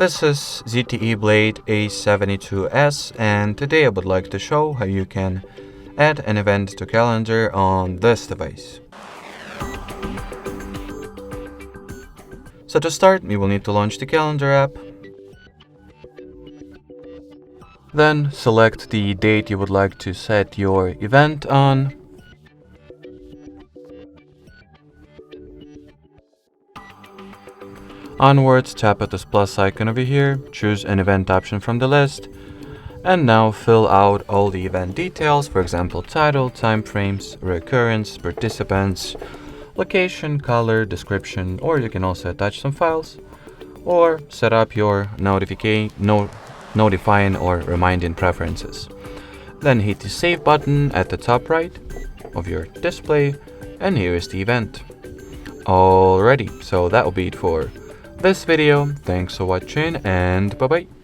This is ZTE Blade A72S, and today I would like to show how you can add an event to calendar on this device. So to start, we will need to launch the calendar app. Then select the date you would like to set your event on. Onwards, tap at this plus icon over here, choose an event option from the list, and now fill out all the event details, for example, title, timeframes, recurrence, participants, location, color, description, or you can also attach some files, or set up your notifying or reminding preferences. Then hit the save button at the top right of your display, and here is the event. Alrighty, so that will be it for this video. Thanks for watching, and bye bye.